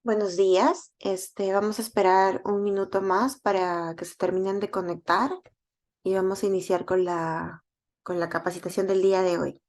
Buenos días. Vamos a esperar un minuto más para que se terminen de conectar y vamos a iniciar con la capacitación del día de hoy.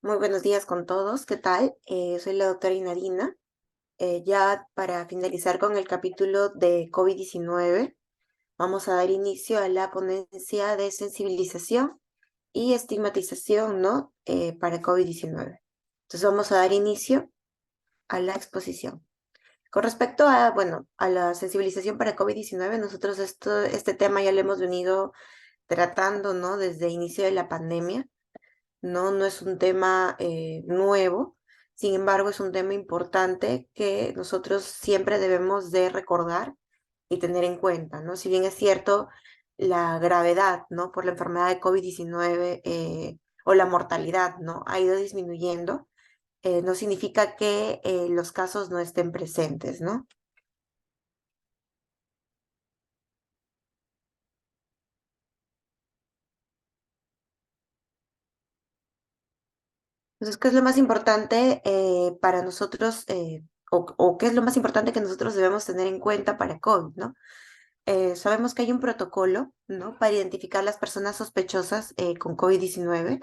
Muy buenos días con todos. ¿Qué tal? Soy la doctora Inarina. Ya para finalizar con el capítulo de COVID-19, vamos a dar inicio a la ponencia de sensibilización y estigmatización, ¿no? Para COVID-19. Entonces vamos a dar inicio a la exposición. Con respecto a, bueno, a la sensibilización para COVID-19, nosotros este tema ya lo hemos venido tratando, ¿no? Desde el inicio de la pandemia, ¿no? No es un tema nuevo, sin embargo, es un tema importante que nosotros siempre debemos de recordar y tener en cuenta, ¿no? Si bien es cierto, la gravedad, ¿no? Por la enfermedad de COVID-19 o la mortalidad, ¿no? Ha ido disminuyendo, no significa que los casos no estén presentes, ¿no? Entonces, ¿qué es lo más importante para nosotros, o qué es lo más importante que nosotros debemos tener en cuenta para COVID, ¿no? Sabemos que hay un protocolo, ¿no? Para identificar las personas sospechosas con COVID-19.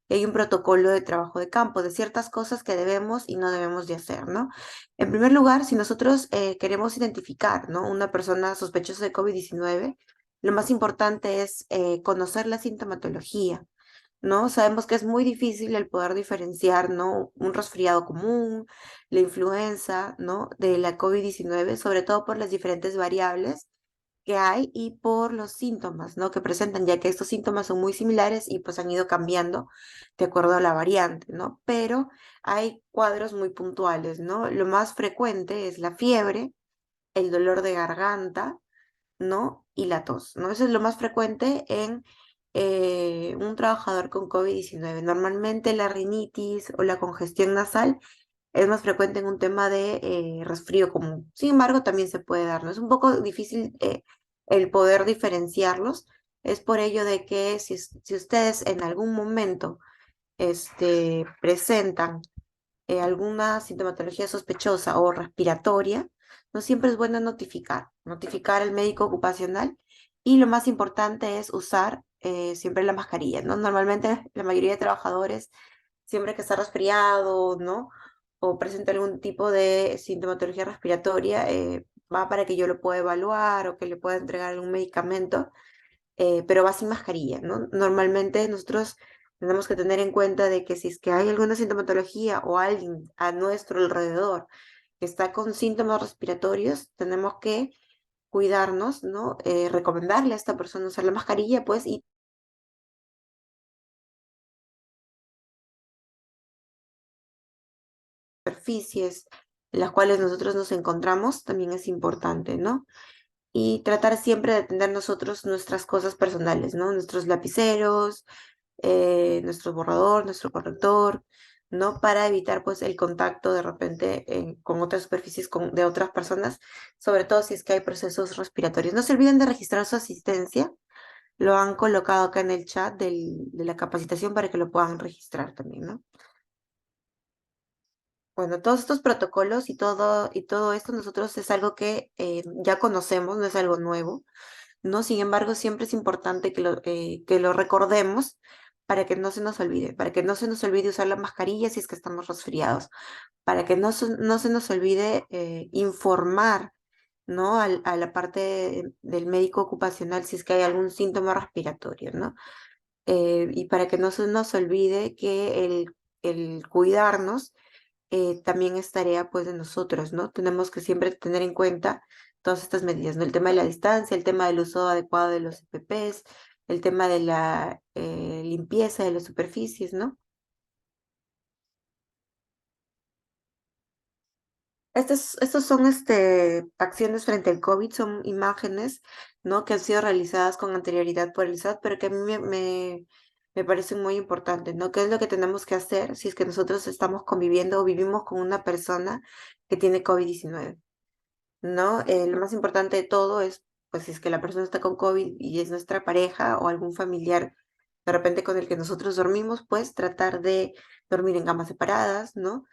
Hay un protocolo de trabajo de campo, de ciertas cosas que debemos y no debemos de hacer, ¿no? En primer lugar, si nosotros queremos identificar, ¿no? Una persona sospechosa de COVID-19, lo más importante es conocer la sintomatología, ¿no? Sabemos que es muy difícil el poder diferenciar, ¿no? Un resfriado común, la influenza, ¿no? De la COVID-19, sobre todo por las diferentes variables que hay y por los síntomas, ¿no? Que presentan, ya que estos síntomas son muy similares y pues han ido cambiando de acuerdo a la variante, ¿no? Pero hay cuadros muy puntuales, ¿no? Lo más frecuente es la fiebre, el dolor de garganta, ¿no? Y la tos, ¿no? Eso es lo más frecuente en un trabajador con COVID-19. Normalmente la rinitis o la congestión nasal es más frecuente en un tema de resfrío común. Sin embargo, también se puede dar, ¿no? Es un poco difícil el poder diferenciarlos. Es por ello de que si ustedes en algún momento presentan alguna sintomatología sospechosa o respiratoria, no siempre es bueno notificar al médico ocupacional y lo más importante es usar siempre la mascarilla, ¿no? Normalmente la mayoría de trabajadores, siempre que está resfriado, ¿no? O presenta algún tipo de sintomatología respiratoria, va para que yo lo pueda evaluar o que le pueda entregar algún medicamento, pero va sin mascarilla, ¿no? Normalmente nosotros tenemos que tener en cuenta de que si es que hay alguna sintomatología o alguien a nuestro alrededor que está con síntomas respiratorios, tenemos que cuidarnos, ¿no? Recomendarle a esta persona usar la mascarilla, pues, y superficies en las cuales nosotros nos encontramos también es importante, ¿no? Y tratar siempre de tener nosotros nuestras cosas personales, ¿no? Nuestros lapiceros, nuestro borrador, nuestro corrector, ¿no? Para evitar pues el contacto de repente con otras superficies de otras personas, sobre todo si es que hay procesos respiratorios. No se olviden de registrar su asistencia, lo han colocado acá en el chat de la capacitación para que lo puedan registrar también, ¿no? Bueno, todos estos protocolos y todo esto nosotros es algo que ya conocemos, no es algo nuevo, ¿no? Sin embargo, siempre es importante que lo recordemos para que no se nos olvide, para que no se nos olvide usar la mascarilla si es que estamos resfriados, para que no se nos olvide informar, ¿no? A la parte del médico ocupacional si es que hay algún síntoma respiratorio, ¿no? Y para que no se nos olvide que el cuidarnos también es tarea pues de nosotros, ¿no? Tenemos que siempre tener en cuenta todas estas medidas, ¿no? El tema de la distancia, el tema del uso adecuado de los EPPs, el tema de la limpieza de las superficies, ¿no? Estos son acciones frente al COVID, son imágenes, ¿no? Que han sido realizadas con anterioridad por el SAT, pero que a mí me parecen muy importantes, ¿no? ¿Qué es lo que tenemos que hacer si es que nosotros estamos conviviendo o vivimos con una persona que tiene COVID-19? ¿No? Lo más importante de todo es, pues, si es que la persona está con COVID y es nuestra pareja o algún familiar de repente con el que nosotros dormimos, pues tratar de dormir en camas separadas, ¿no?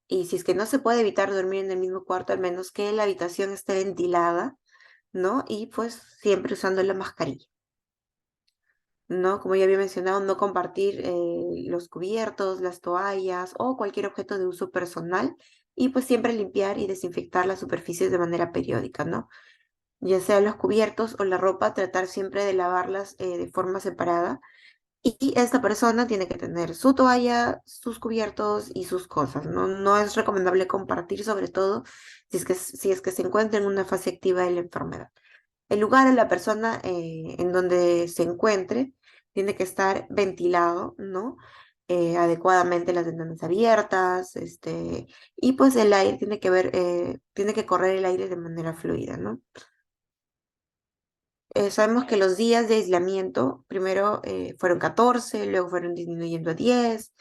Y si es que no se puede evitar dormir en el mismo cuarto, al menos que la habitación esté ventilada, ¿no? Y pues siempre usando la mascarilla. ¿No? Como ya había mencionado, no compartir los cubiertos, las toallas o cualquier objeto de uso personal y pues siempre limpiar y desinfectar las superficies de manera periódica, ¿no? Ya sea los cubiertos o la ropa, tratar siempre de lavarlas de forma separada. Y esta persona tiene que tener su toalla, sus cubiertos y sus cosas, ¿no? No es recomendable compartir, sobre todo si es que se encuentra en una fase activa de la enfermedad. El lugar o la persona en donde se encuentre tiene que estar ventilado, ¿no? Adecuadamente las ventanas abiertas, y pues el aire tiene que correr el aire de manera fluida, ¿no? Sabemos que los días de aislamiento primero fueron 14, luego fueron disminuyendo a 10.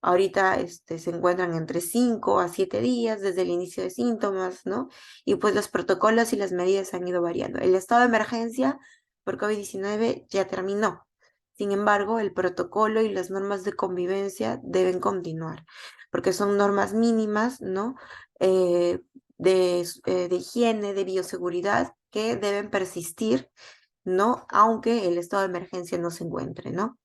Ahorita se encuentran entre 5 a 7 días desde el inicio de síntomas, ¿no? Y pues los protocolos y las medidas han ido variando. El estado de emergencia por COVID-19 ya terminó. Sin embargo, el protocolo y las normas de convivencia deben continuar, porque son normas mínimas, ¿no? Eh, de higiene, de bioseguridad, que deben persistir, ¿no? Aunque el estado de emergencia no se encuentre, ¿no?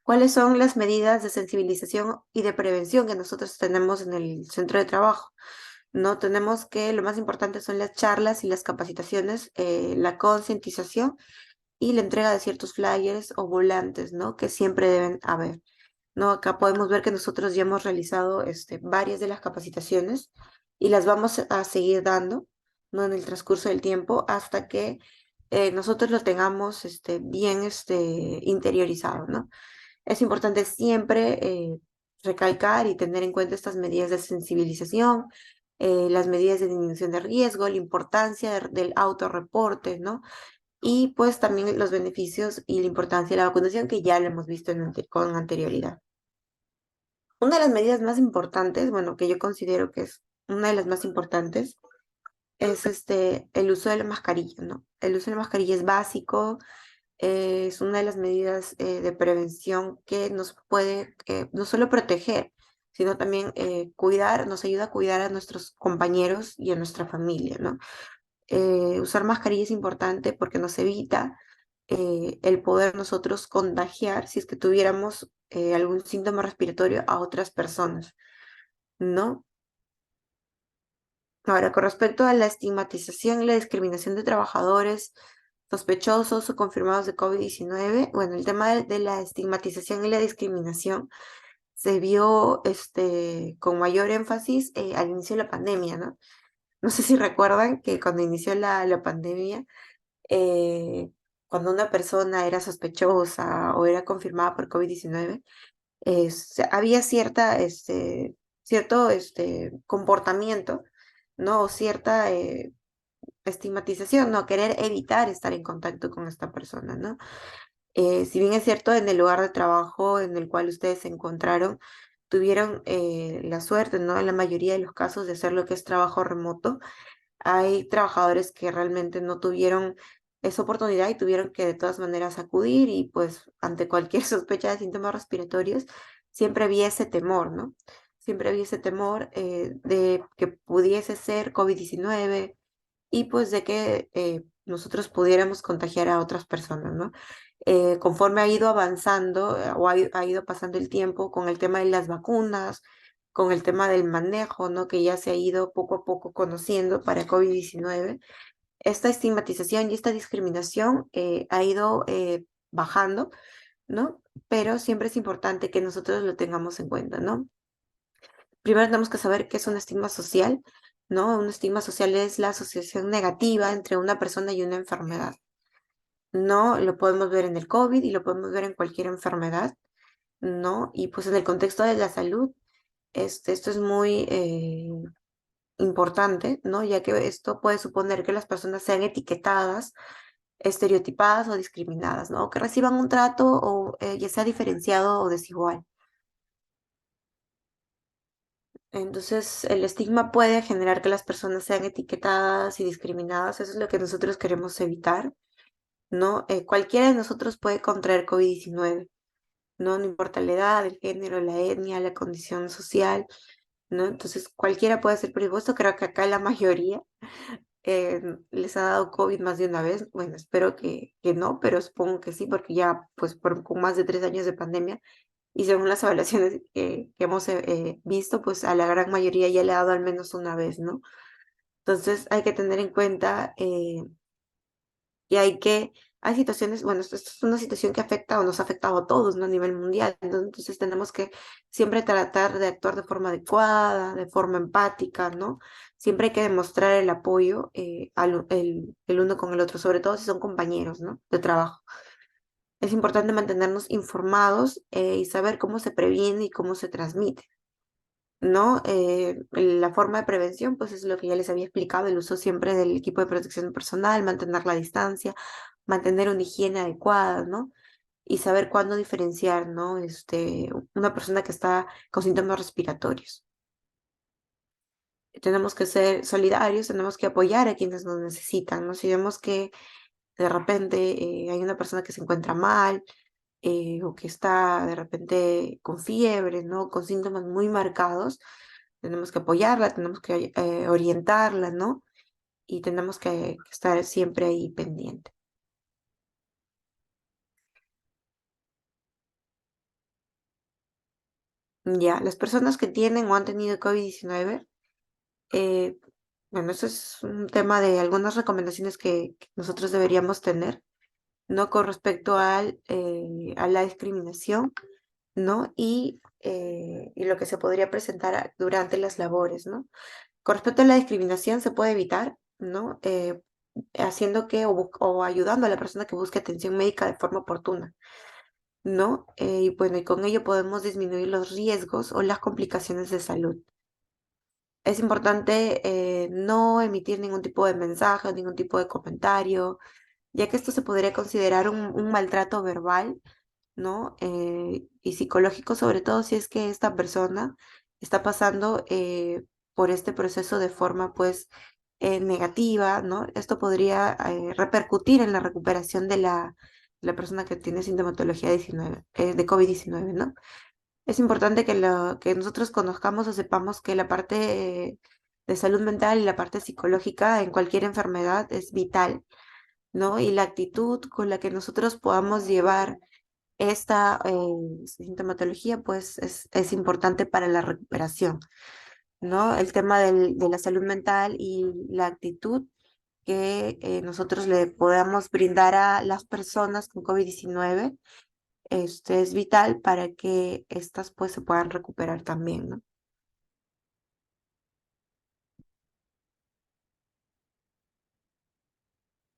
¿Cuáles son las medidas de sensibilización y de prevención que nosotros tenemos en el centro de trabajo? No tenemos que lo más importante son las charlas y las capacitaciones, la concientización y la entrega de ciertos flyers o volantes, ¿no? Que siempre deben haber. ¿No? Acá podemos ver que nosotros ya hemos realizado varias de las capacitaciones y las vamos a seguir dando, ¿no? En el transcurso del tiempo hasta que nosotros lo tengamos bien interiorizado, ¿no? Es importante siempre recalcar y tener en cuenta estas medidas de sensibilización, las medidas de disminución de riesgo, la importancia del autorreporte, ¿no? Y pues también los beneficios y la importancia de la vacunación que ya lo hemos visto con anterioridad. Una de las medidas más importantes, bueno, que yo considero que es una de las más importantes, es el uso de la mascarilla, ¿no? El uso de la mascarilla es básico, es una de las medidas de prevención que nos puede no solo proteger, sino también cuidar, nos ayuda a cuidar a nuestros compañeros y a nuestra familia, ¿no? Usar mascarilla es importante porque nos evita el poder nosotros contagiar si es que tuviéramos algún síntoma respiratorio a otras personas, ¿no? Ahora, con respecto a la estigmatización y la discriminación de trabajadores sospechosos o confirmados de COVID-19, bueno, el tema de la estigmatización y la discriminación se vio con mayor énfasis al inicio de la pandemia, ¿no? No sé si recuerdan que cuando inició la pandemia, eh, cuando una persona era sospechosa o era confirmada por COVID-19, había cierto comportamiento, ¿no? O cierta estigmatización, ¿no? Querer evitar estar en contacto con esta persona, ¿no? Si bien es cierto, en el lugar de trabajo en el cual ustedes se encontraron, tuvieron la suerte, ¿no? En la mayoría de los casos de hacer lo que es trabajo remoto, hay trabajadores que realmente no tuvieron esa oportunidad y tuvieron que de todas maneras acudir y pues ante cualquier sospecha de síntomas respiratorios, siempre había ese temor, ¿no? Siempre había ese temor de que pudiese ser COVID-19 y pues de que nosotros pudiéramos contagiar a otras personas, ¿no? Conforme ha ido avanzando ha ido pasando el tiempo con el tema de las vacunas, con el tema del manejo, ¿no? Que ya se ha ido poco a poco conociendo para COVID-19, esta estigmatización y esta discriminación ha ido bajando, ¿no? Pero siempre es importante que nosotros lo tengamos en cuenta, ¿no? Primero tenemos que saber qué es un estigma social, ¿no? Un estigma social es la asociación negativa entre una persona y una enfermedad. No lo podemos ver en el COVID y lo podemos ver en cualquier enfermedad, ¿no? Y pues en el contexto de la salud, esto es muy importante, ¿no? Ya que esto puede suponer que las personas sean etiquetadas, estereotipadas o discriminadas, ¿no? O que reciban un trato o ya sea diferenciado o desigual. Entonces, el estigma puede generar que las personas sean etiquetadas y discriminadas. Eso es lo que nosotros queremos evitar, ¿no? Cualquiera de nosotros puede contraer COVID-19, ¿no? No importa la edad, el género, la etnia, la condición social, ¿no? Entonces, cualquiera puede ser predispuesto. Creo que acá la mayoría les ha dado COVID más de una vez. Bueno, espero que no, pero supongo que sí, porque ya, pues, con más de 3 años de pandemia y según las evaluaciones que hemos visto, pues a la gran mayoría ya le ha dado al menos una vez, ¿no? Entonces hay que tener en cuenta y hay situaciones, bueno, esto es una situación que afecta o nos ha afectado a todos, ¿no? A nivel mundial. Entonces tenemos que siempre tratar de actuar de forma adecuada, de forma empática, ¿no? Siempre hay que demostrar el apoyo el uno con el otro, sobre todo si son compañeros, ¿no? De trabajo. Es importante mantenernos informados y saber cómo se previene y cómo se transmite, ¿no? La forma de prevención, pues es lo que ya les había explicado, el uso siempre del equipo de protección personal, mantener la distancia, mantener una higiene adecuada, ¿no? Y saber cuándo diferenciar, ¿no? Una persona que está con síntomas respiratorios. Tenemos que ser solidarios, tenemos que apoyar a quienes nos necesitan, ¿no? Si vemos que de repente hay una persona que se encuentra mal, o que está de repente con fiebre, ¿no? Con síntomas muy marcados, tenemos que apoyarla, tenemos que orientarla, ¿no? Y tenemos que estar siempre ahí pendiente. Ya, las personas que tienen o han tenido COVID-19, eh, bueno, eso es un tema de algunas recomendaciones que nosotros deberíamos tener, ¿no? Con respecto a la discriminación, ¿no? Y lo que se podría presentar durante las labores, ¿no? Con respecto a la discriminación, se puede evitar, ¿no? Haciendo que o ayudando a la persona que busque atención médica de forma oportuna, ¿no? Y bueno, y con ello podemos disminuir los riesgos o las complicaciones de salud. Es importante no emitir ningún tipo de mensaje o ningún tipo de comentario, ya que esto se podría considerar un maltrato verbal, ¿no? Y psicológico, sobre todo si es que esta persona está pasando por este proceso de forma, pues, negativa, ¿no? Esto podría repercutir en la recuperación de la persona que tiene sintomatología 19, de COVID-19, ¿no? Es importante que nosotros conozcamos o sepamos que la parte de salud mental y la parte psicológica en cualquier enfermedad es vital, ¿no? Y la actitud con la que nosotros podamos llevar esta sintomatología, pues es importante para la recuperación, ¿no? El tema de la salud mental y la actitud que nosotros le podamos brindar a las personas con COVID-19, es vital para que estas pues se puedan recuperar también, ¿no?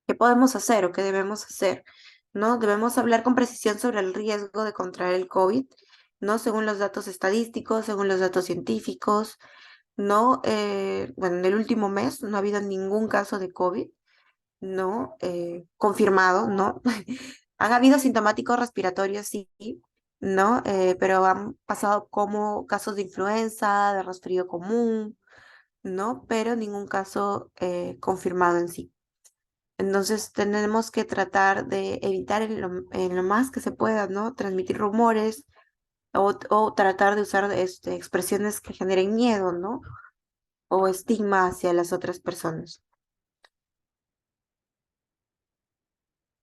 ¿Qué podemos hacer o qué debemos hacer? ¿No? Debemos hablar con precisión sobre el riesgo de contraer el COVID, ¿no? Según los datos estadísticos, según los datos científicos, ¿no? Bueno, en el último mes no ha habido ningún caso de COVID, ¿no? Confirmado, ¿no? Han habido sintomáticos respiratorios, sí, ¿no? Pero han pasado como casos de influenza, de resfrío común, ¿no? Pero ningún caso confirmado en sí. Entonces tenemos que tratar de evitar en lo más que se pueda, ¿no? Transmitir rumores o tratar de usar expresiones que generen miedo, ¿no? O estigma hacia las otras personas.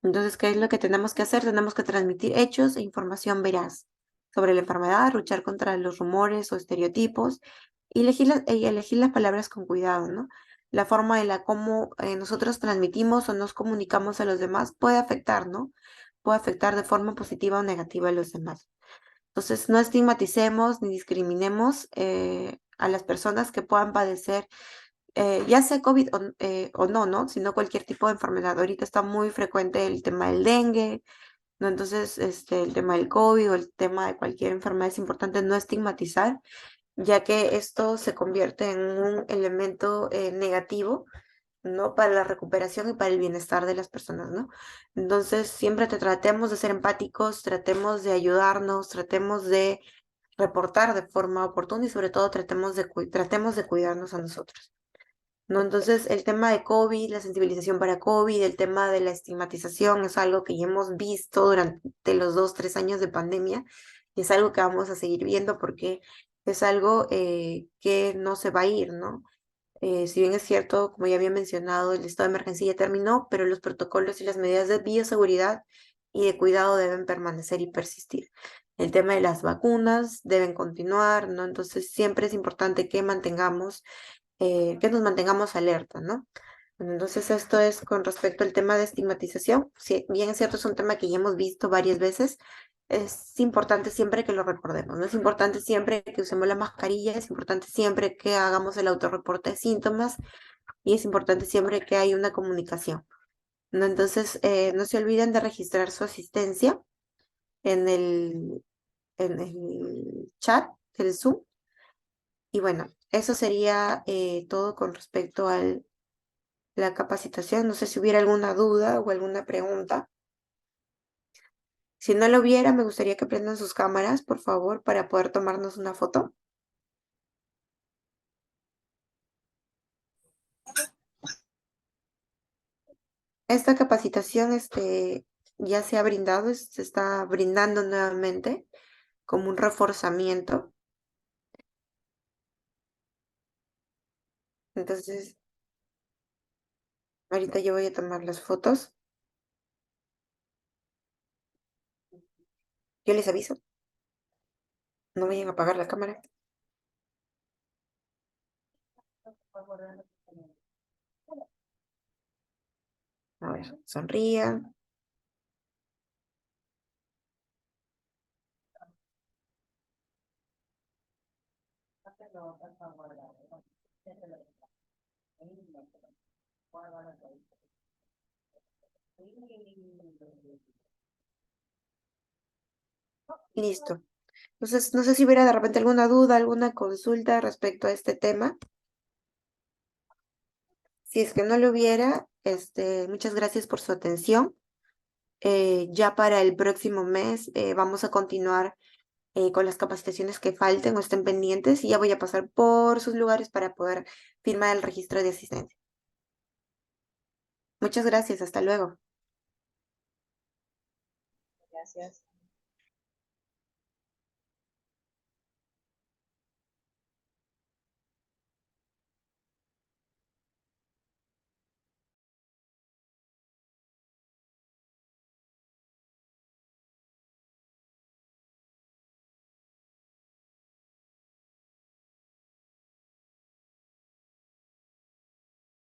Entonces, ¿qué es lo que tenemos que hacer? Tenemos que transmitir hechos e información veraz sobre la enfermedad, luchar contra los rumores o estereotipos y elegir las palabras con cuidado, ¿no? La forma en la cómo nosotros transmitimos o nos comunicamos a los demás puede afectar, ¿no? Puede afectar de forma positiva o negativa a los demás. Entonces, no estigmaticemos ni discriminemos a las personas que puedan padecer ya sea COVID o no, ¿no? Sino cualquier tipo de enfermedad. Ahorita está muy frecuente el tema del dengue, ¿no? Entonces, el tema del COVID o el tema de cualquier enfermedad es importante no estigmatizar, ya que esto se convierte en un elemento negativo, ¿no? Para la recuperación y para el bienestar de las personas, ¿no? Entonces, siempre tratemos de ser empáticos, tratemos de ayudarnos, tratemos de reportar de forma oportuna y sobre todo tratemos de cuidarnos a nosotros. ¿No? Entonces, el tema de COVID, la sensibilización para COVID, el tema de la estigmatización es algo que ya hemos visto durante los 2, 3 años de pandemia y es algo que vamos a seguir viendo porque es algo que no se va a ir, ¿no? Si bien es cierto, como ya había mencionado, el estado de emergencia ya terminó, pero los protocolos y las medidas de bioseguridad y de cuidado deben permanecer y persistir. El tema de las vacunas deben continuar, ¿no? Entonces, siempre es importante que nos mantengamos alerta, ¿no? Bueno, entonces esto es con respecto al tema de estigmatización. Si bien es cierto, es un tema que ya hemos visto varias veces, es importante siempre que lo recordemos, ¿no? Es importante siempre que usemos la mascarilla, es importante siempre que hagamos el autorreporte de síntomas y es importante siempre que haya una comunicación, ¿no? Entonces, no se olviden de registrar su asistencia en en el chat del Zoom. Y bueno, eso sería todo con respecto a la capacitación. No sé si hubiera alguna duda o alguna pregunta. Si no lo hubiera, me gustaría que prendan sus cámaras, por favor, para poder tomarnos una foto. Esta capacitación ya se ha brindado, se está brindando nuevamente como un reforzamiento. Entonces, ahorita yo voy a tomar las fotos. Yo les aviso, no vayan a apagar la cámara. A ver, sonrían. Listo. Entonces, no sé si hubiera de repente alguna duda, alguna consulta respecto a este tema. Si es que no lo hubiera, muchas gracias por su atención. Ya para el próximo mes vamos a continuar con las capacitaciones que falten o estén pendientes y ya voy a pasar por sus lugares para poder firmar el registro de asistencia. Muchas gracias, hasta luego. Gracias.